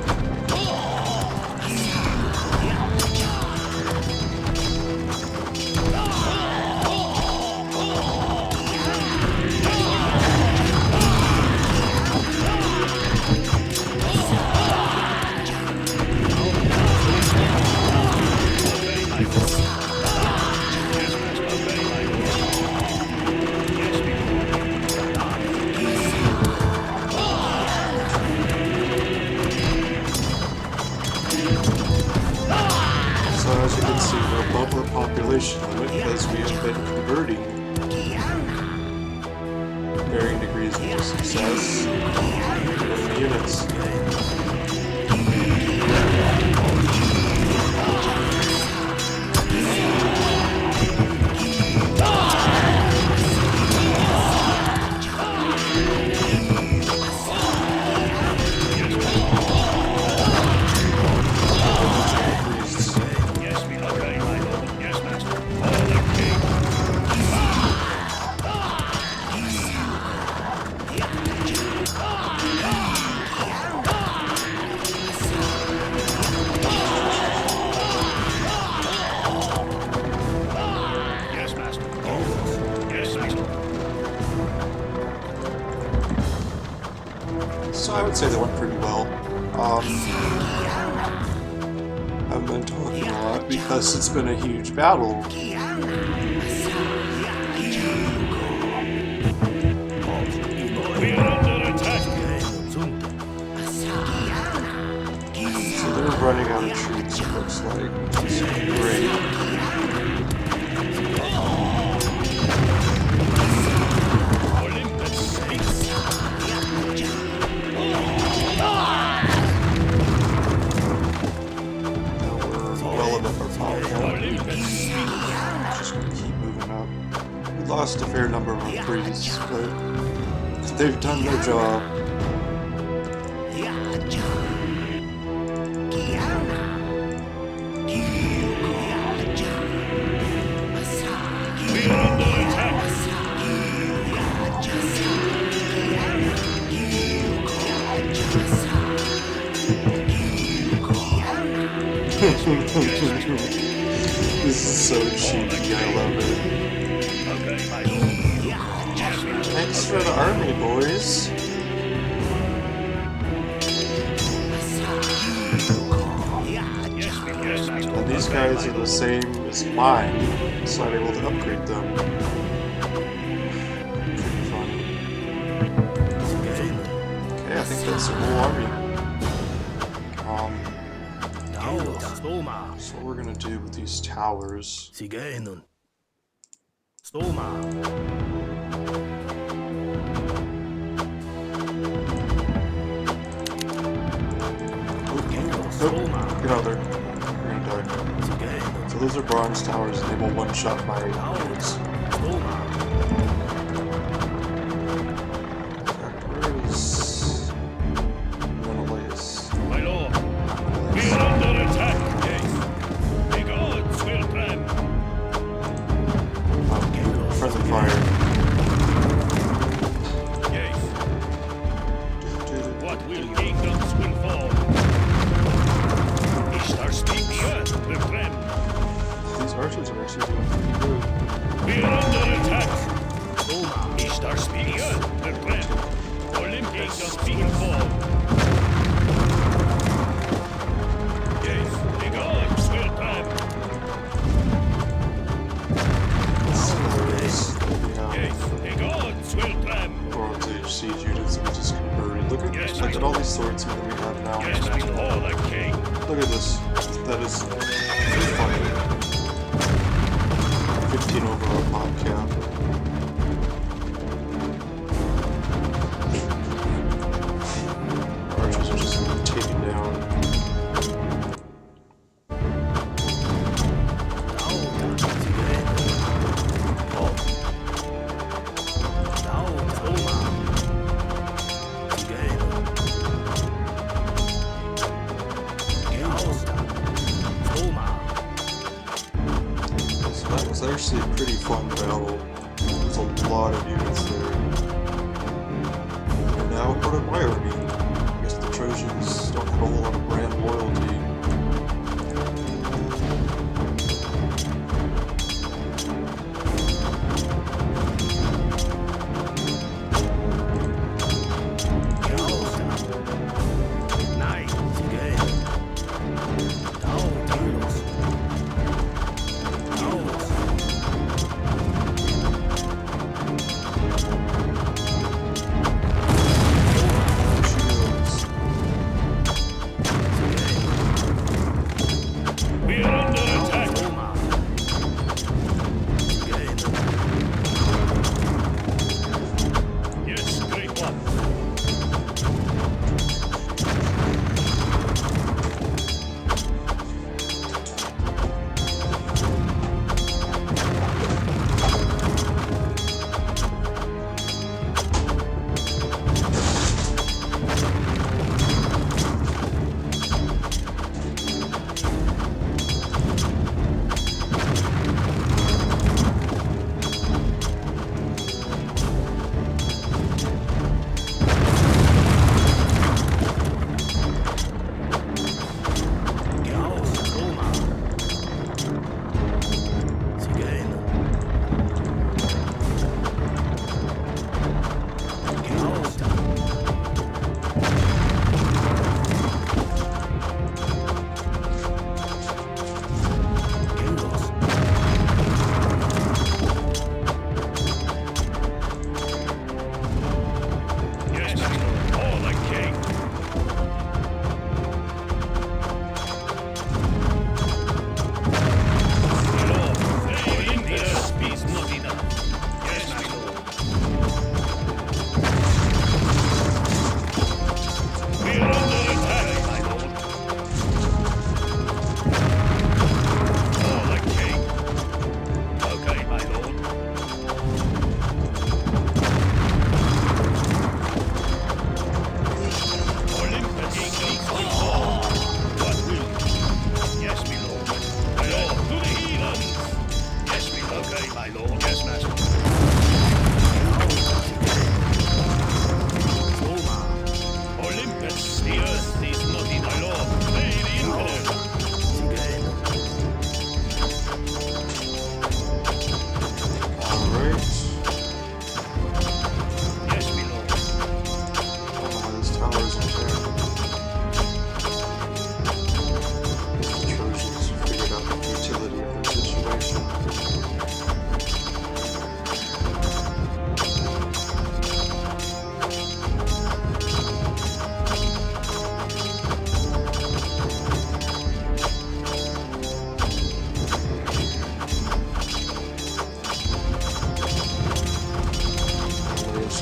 C: varying degrees of success. Different units. So I would say they went pretty well. I've been talking a lot because it's been a huge battle. So they're running out of troops, it looks like. It's great. Just gonna keep moving up. We lost a fair number of our priests, but they've done their job. This is so cheesy, I love it. Thanks for the army, boys. And these guys are the same as mine, so I'm able to upgrade them. Pretty fun. Okay, I think that's the whole army. So what we're gonna do with these towers. Nope. Get out there. You're gonna die. So those are bronze towers and they will one-shot my units. Where is Menelaus?
G: My lord, we are under attack. The gods will plan.
C: Friendly fire.
G: Yes. What will kingdoms will fall? Ishtar speak the earth will tremble.
C: These archers are actually doing pretty good.
G: We are under attack. Ishtar speak the earth will tremble. Olympics of will fall. Yes, the gods will tremble. Yes, the gods will tremble.
C: Or the siege units we just converted. Look at all these swordsmen that we have now.
G: Yes, before the king.
C: Look at this. That is funny. 15 overall pop cap. Archers are just taken down. So that was actually a pretty fun battle. There's a lot of units there. And now what of my army? I guess the Trojans don't have a whole lot of brand loyalty.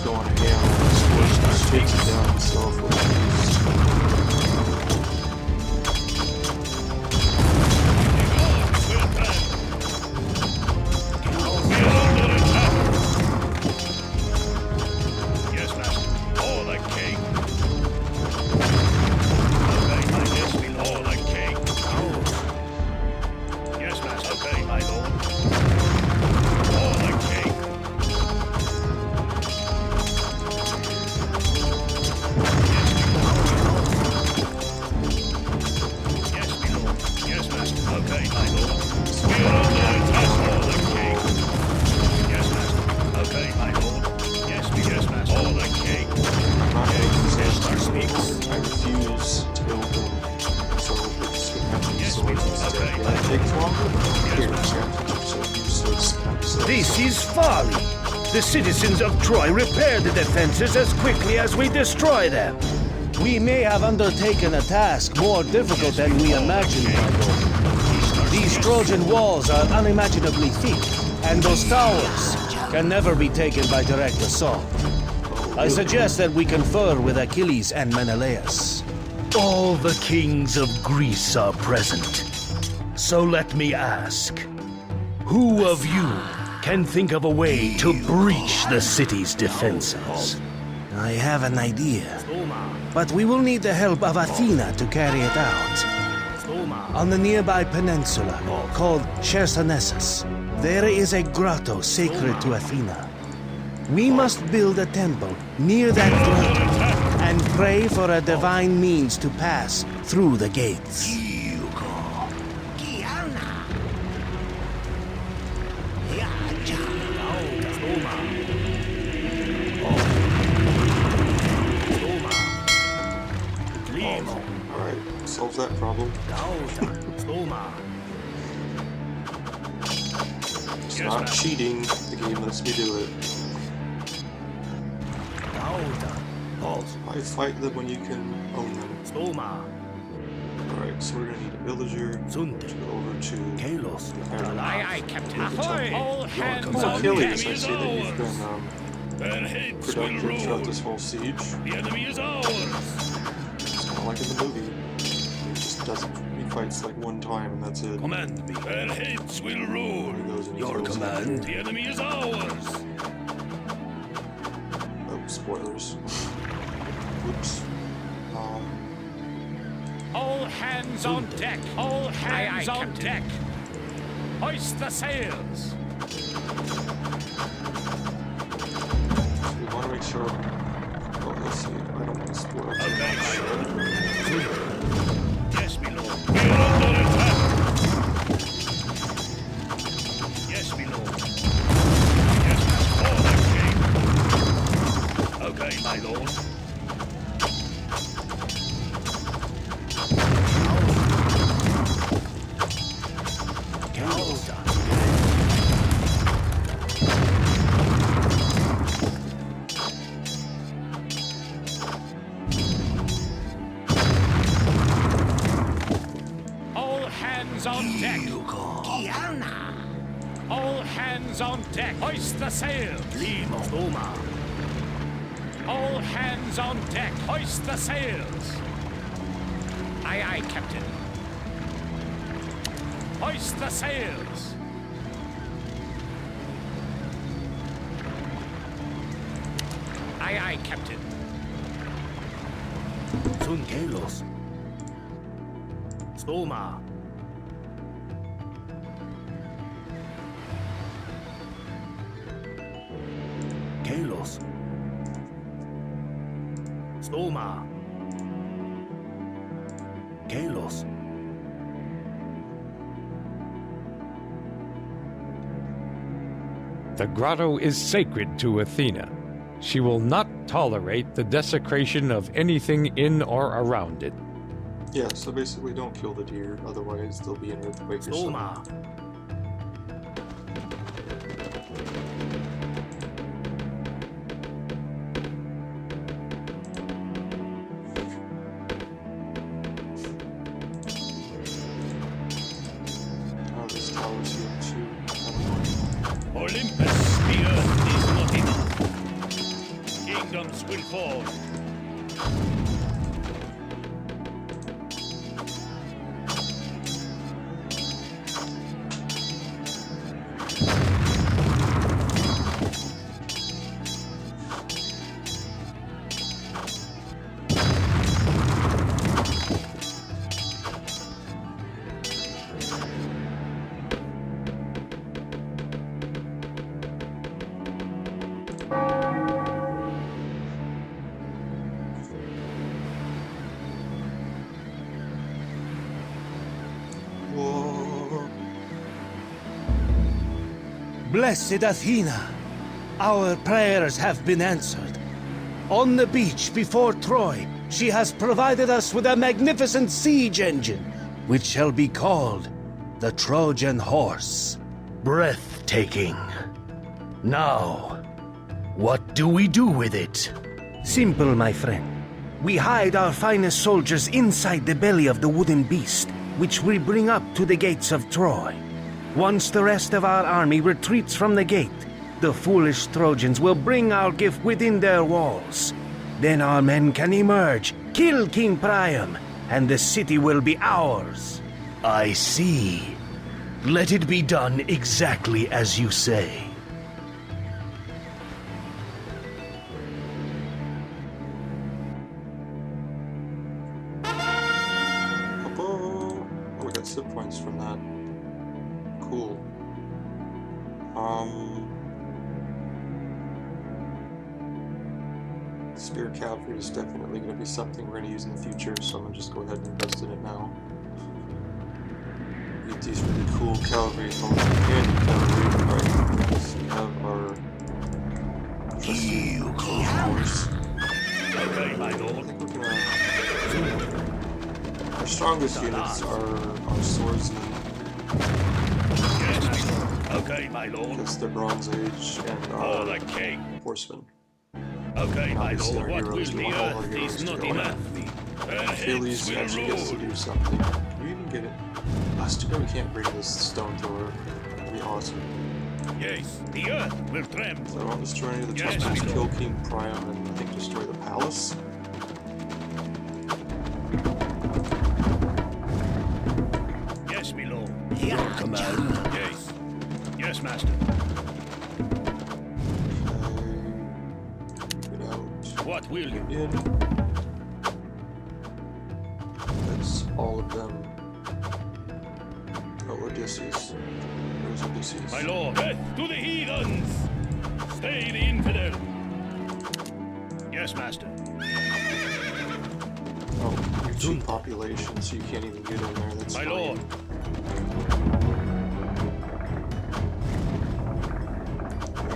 C: just going ham on this horse. Just takes it down himself with these.
A: This is folly. The citizens of Troy repair the defenses as quickly as we destroy them. We may have undertaken a task more difficult than we imagined, my lord. These Trojan walls are unimaginably thick, and those towers can never be taken by direct assault. I suggest that we confer with Achilles and Menelaus.
B: All the kings of Greece are present. So let me ask, who of you can think of a way to breach the city's defenses?
A: I have an idea, but we will need the help of Athena to carry it out. On the nearby peninsula, called Chersonesus, there is a grotto sacred to Athena. We must build a temple near that grotto and pray for a divine means to pass through the gates.
C: Alright, solves that problem. It's not cheating, the game lets me do it. Why fight them when you can own them? Alright, so we're gonna need a villager to go over to
D: Aye, aye, Captain. Ahoy! All hands on
C: Achilles,
D: deck.
C: I see that you've been productive throughout this whole siege.
G: The enemy is ours.
C: It's kind of like in the movie. He just doesn't. He fights like one time and that's it.
G: Command me. Their heads will roll.
C: He goes and he
B: Your
C: kills them.
B: command.
G: The enemy is ours.
C: Oh, spoilers. Whoops.
D: All hands on deck. All hands on deck. Hoist the sails.
C: We want to make sure. Oh, let's see. I don't want to spoil too much.
G: Yes, my lord. We are under attack. Yes, my lord. Yes, master. Oh, okay, my lord.
D: All hands on deck. All hands on deck. Hoist the sails. All hands on deck. Hoist the sails. Aye, aye, Captain. Hoist the sails. Aye, aye, Captain.
B: Stoma. Kalos. Stoma. Kalos.
H: The grotto is sacred to Athena. She will not tolerate the desecration of anything in or around it.
C: Yeah, so basically don't kill the deer, otherwise there'll be an earthquake or something.
B: Stoma.
C: Oh, this tower's here too.
G: Olympus, the earth is not enough. kingdoms will fall.
A: Blessed Athena, our prayers have been answered. On the beach before Troy, she has provided us with a magnificent siege engine, which shall be called the Trojan Horse.
B: Breathtaking. Now, what do we do with it?
A: Simple, my friend. We hide our finest soldiers inside the belly of the wooden beast, which we bring up to the gates of Troy. Once the rest of our army retreats from the gate, the foolish Trojans will bring our gift within their walls. Then our men can emerge, kill King Priam, and the city will be ours.
B: I see. Let it be done exactly as you say.
C: Oh, we got zip points from that. Cool. Spear cavalry is definitely going to be something we're going to use in the future, so I'm going to just go ahead and invest in it now. Get these really cool cavalry from companion cavalry. Alright, so we have our trusty horse.
G: Okay, my
C: I
G: lord.
C: think we're gonna... Our strongest units are our swordsmen.
G: Yes, master. Okay, my lord.
C: Against the Bronze Age and
G: For
C: our
G: the king.
C: horsemen.
G: Okay, my
C: Obviously,
G: lord.
C: our
G: What will
C: heroes, we
G: the
C: want all our
G: earth
C: heroes
G: is
C: to
G: not
C: go in.
G: enough.
C: Achilles actually gets to do something. Can you even get it? That's too bad we can't bring this stone thrower. That'd be awesome.
G: Yes, the earth will tremble.
C: So I don't destroy any of the
G: Yes,
C: trumpets,
G: my
C: kill
G: lord.
C: King Priam, and I think destroy the palace.
G: Yes, my lord.
B: Your command.
G: Yes. Yes, master.
C: Get out.
G: What will you?
C: In. That's all of them. Oh, Odysseus. Where's Odysseus?
G: My lord. Death to the heathens! Stay the infidel! Yes, master.
C: Oh, you're cheap population, so you can't even get in there. That's
G: My
C: fine.
G: lord.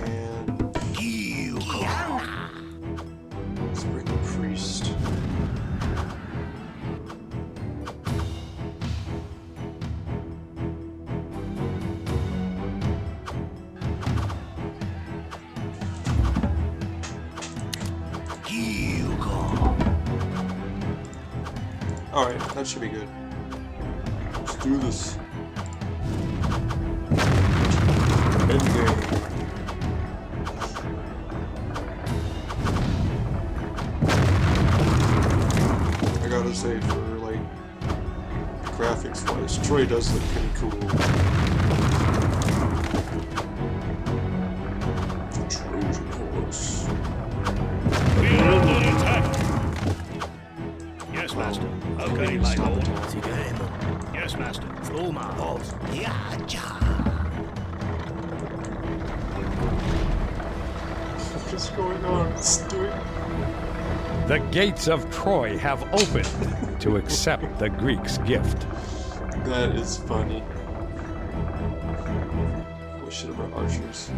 C: And let's bring the priest. Alright, that should be good. Let's do this. Endgame. I gotta say, for like graphics wise, Troy does look pretty cool. Trojan horse.
G: We are under attack! Yes, master. Okay, my
C: Stop
G: lord.
C: attacking.
G: Yes, master.
C: What is going on? It's doing...
H: The gates of Troy have opened to accept the Greeks' gift.
C: That is funny. We should have brought archers.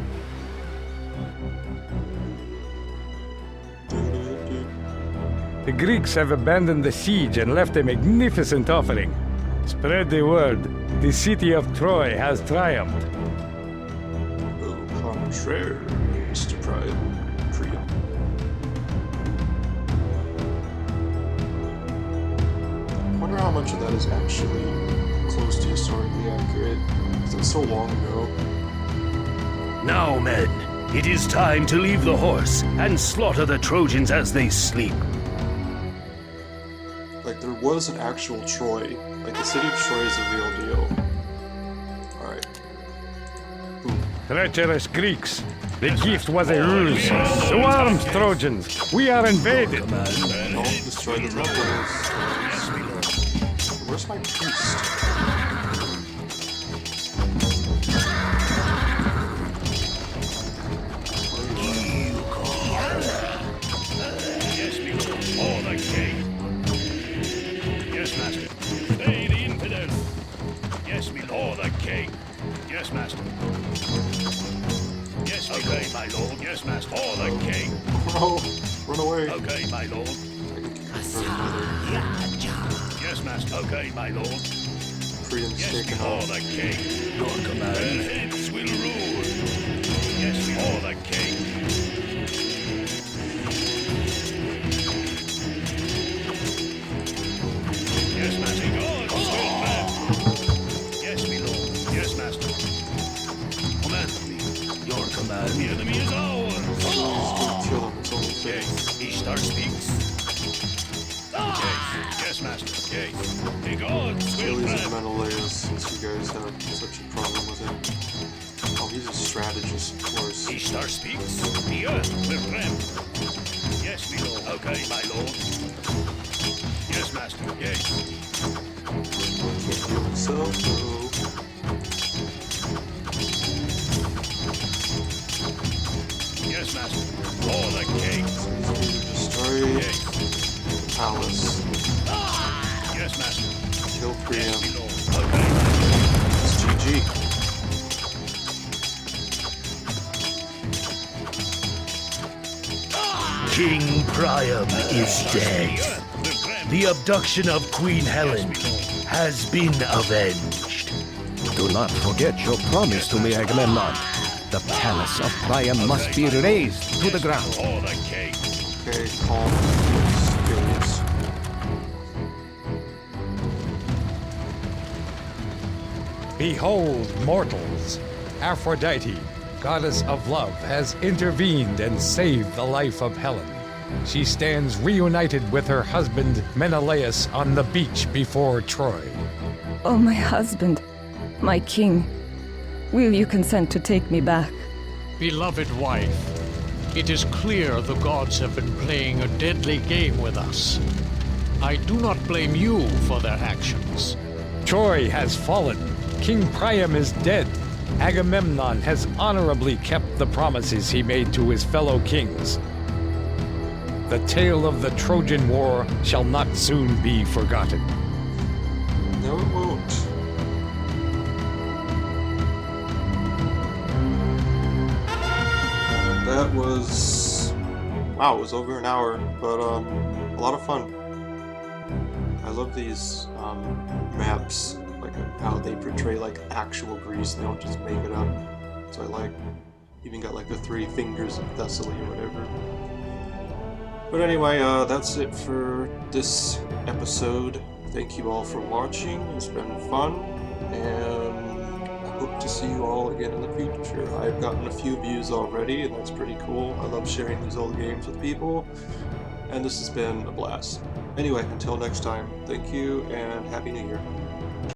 H: The Greeks have abandoned the siege and left a magnificent offering. Spread the word. The city of Troy has triumphed.
C: Au contraire, Mr. Priam. I wonder how much of that is actually close to historically accurate, because it's so long ago.
B: Now, men, It is time to leave the horse and slaughter the Trojans as they sleep.
C: Like, there was an actual Troy. Like, the city of Troy is a real deal. Alright.
H: Treacherous Greeks. The gift was a ruse. To arms, Trojans. We are invaded.
C: Don't destroy the temples. Where's my priest?
G: Yes, me lord. For the king. Yes, master. Slay the infidel. Yes, me lord. For the king. Yes, master. Yes, okay, my lord. Yes, master. For the king.
C: Bro, run away.
G: Okay, my lord. Yes, master. Okay, my lord.
C: Freedom's
G: Yes,
C: taken
G: before
C: off.
G: the king. Your command. The heads will rule. Yes, before the king. Yes, master. God will man. Yes, my lord. Yes, master. Command me. Your command. The enemy is ours.
C: Kill him, it's only fair.
G: Yes, Ishtar speaks. Yes, master. Yes. The gods will
C: Achilles and
G: grant.
C: Menelaus, since you guys have such a problem with him. Oh, he's a strategist, of course.
G: Ishtar speaks. The earth will rend. Yes, my lord. Okay, my lord. Yes, master. Yes.
C: Can't heal himself, so...
G: Yes, master. For the king.
C: Destroy
G: Yes.
C: the palace.
G: Yes, master.
C: Kill Priam.
G: Yes, my lord. Okay.
C: It's GG.
B: King Priam is dead.
G: The earth will grant.
B: The abduction of Queen Helen has been avenged.
E: Do not forget your promise to me, Agamemnon. The palace of Priam must be razed to the ground.
G: For the king.
C: Okay, calm. Achilles.
H: Behold, mortals. Aphrodite, goddess of love, has intervened and saved the life of Helen. She stands reunited with her husband Menelaus on the beach before Troy.
F: Oh, my husband, my king, will you consent to take me back?
D: Beloved wife, it is clear the gods have been playing a deadly game with us. I do not blame you for their actions.
H: Troy has fallen. King Priam is dead. Agamemnon has honorably kept the promises he made to his fellow kings. The tale of the Trojan War shall not soon be forgotten.
C: No, it won't. That was... Wow, it was over an hour, but a lot of fun. I love these maps, like how they portray like actual Greece, and they don't just make it up. So I like, even got like the 3 fingers of Thessaly or whatever. But anyway, that's it for this episode. Thank you all for watching. It's been fun, and I hope to see you all again in the future. I've gotten a few views already, and that's pretty cool. I love sharing these old games with people, and this has been a blast. Anyway, until next time, thank you, and Happy New Year.